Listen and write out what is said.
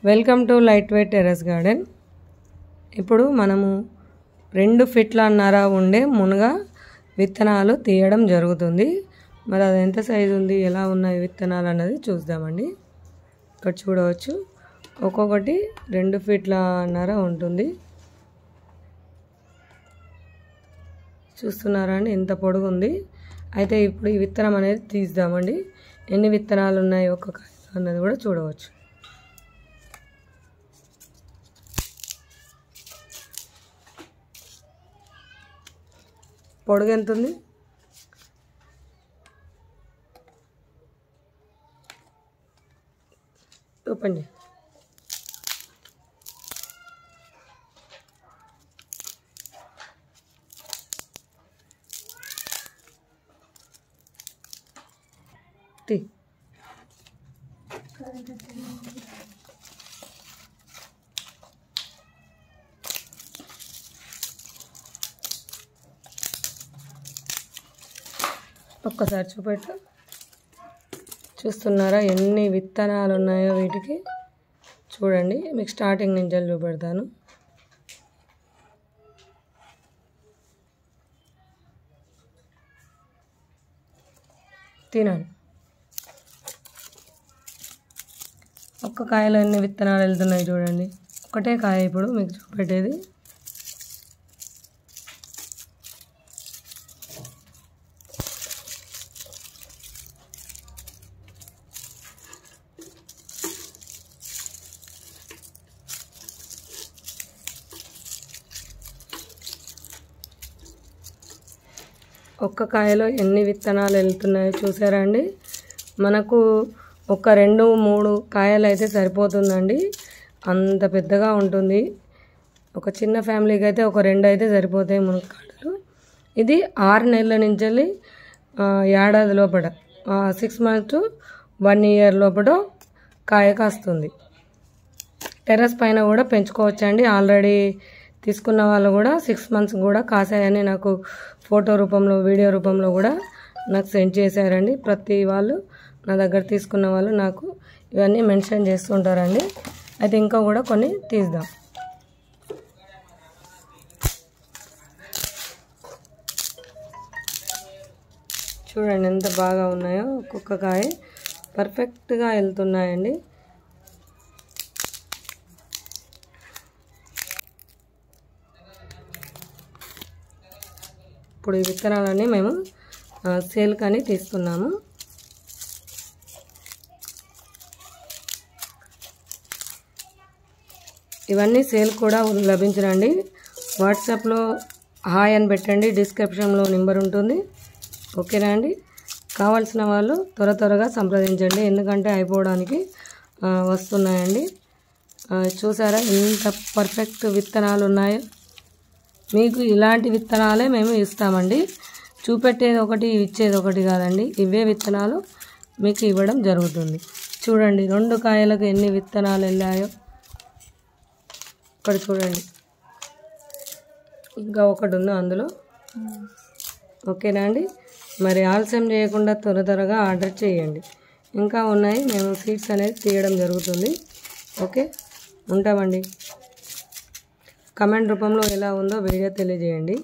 Welcome to light weight terrace garden. ఇప్పుడు మనము 2 ఫీట్లన్నర ఉండే మునగ విత్తనాలు తీయడం జరుగుతుంది. మరి అది ఎంత సైజు ఉంది, ఎలా ఉన్నాయి విత్తనాలు అన్నది చూద్దామండి. ఇక్కడ చూడవచ్చు, ఒక్కొక్కటి 2 ఫీట్లన్నర ఉంటుంది. చూస్తున్నారా అండి, ఎంత పొడుగు ఉంది. అయితే ఇప్పుడు ఈ విత్తనం అనేది తీద్దామండి. ఎన్ని విత్తనాలు ఉన్నాయి ఒక్క కాయలో అన్నది కూడా చూడవచ్చు. పొడుగు ఎంత ఉంది? ఓపెన్ చేయి. తీ. ఒక్కసారి చూపెట్టు. చూస్తున్నారా ఎన్ని విత్తనాలు ఉన్నాయో వీటికి? చూడండి, మీకు స్టార్టింగ్ నుంచి చూపెడతాను. తినండి. ఒక్క కాయలో ఎన్ని విత్తనాలు వెళ్తున్నాయి చూడండి. ఒకటే కాయ ఇప్పుడు మీకు చూపెట్టేది. ఒక్క కాయలో ఎన్ని విత్తనాలు వెళ్తున్నాయో చూసారా అండి? మనకు ఒక 2-3 కాయలు అయితే సరిపోతుందండి, అంత పెద్దగా ఉంటుంది. ఒక చిన్న ఫ్యామిలీకి అయితే ఒక 2 అయితే సరిపోతాయి మునక్కాడలు. ఇది 6 నెలల నుంచి ఏడాది లోపల 6 months to 1 year లోపల కాయ కాస్తుంది. టెర్రస్ పైన కూడా పెంచుకోవచ్చండి. ఆల్రెడీ తీసుకున్న వాళ్ళు కూడా 6 months కూడా కాసాయని నాకు ఫోటో రూపంలో, వీడియో రూపంలో కూడా నాకు సెండ్ చేశారండి. ప్రతి వాళ్ళు నా దగ్గర తీసుకున్న వాళ్ళు నాకు ఇవన్నీ మెన్షన్ చేస్తుంటారండి. అయితే ఇంకా కూడా కొన్ని తీద్దాం. చూడండి ఎంత బాగా ఉన్నాయో. ఒక్కొక్క కాయ పర్ఫెక్ట్గా వెళ్తున్నాయండి. ఇప్పుడు ఈ విత్తనాలన్నీ మేము సేల్ కానీ తీస్తున్నాము. ఇవన్నీ సేల్ కూడా లభించరండి. వాట్సాప్లో హాయ్ అని పెట్టండి, డిస్క్రిప్షన్లో నెంబర్ ఉంటుంది. ఓకేనా అండి? కావాల్సిన వాళ్ళు త్వరగా సంప్రదించండి, ఎందుకంటే అయిపోవడానికి వస్తున్నాయండి. చూసారా ఎంత పర్ఫెక్ట్ విత్తనాలు ఉన్నాయో? మీకు ఇలాంటి విత్తనాలే మేము ఇస్తామండి. చూపెట్టేది ఒకటి, ఇచ్చేది ఒకటి కాదండి. ఇవే విత్తనాలు మీకు ఇవ్వడం జరుగుతుంది. చూడండి 2 కాయలకు ఎన్ని విత్తనాలు వెళ్ళాయో ఇక్కడ చూడండి. ఇంకా ఒకటి ఉంది అందులో. ఓకేనా అండి? మరి ఆలస్యం చేయకుండా త్వరగా ఆర్డర్ చేయండి. ఇంకా ఉన్నాయి, మేము సీడ్స్ అనేది తీయడం జరుగుతుంది. ఓకే, ఉంటామండి. కమెంట్ రూపంలో ఎలా ఉందో వీడియో తెలియజేయండి.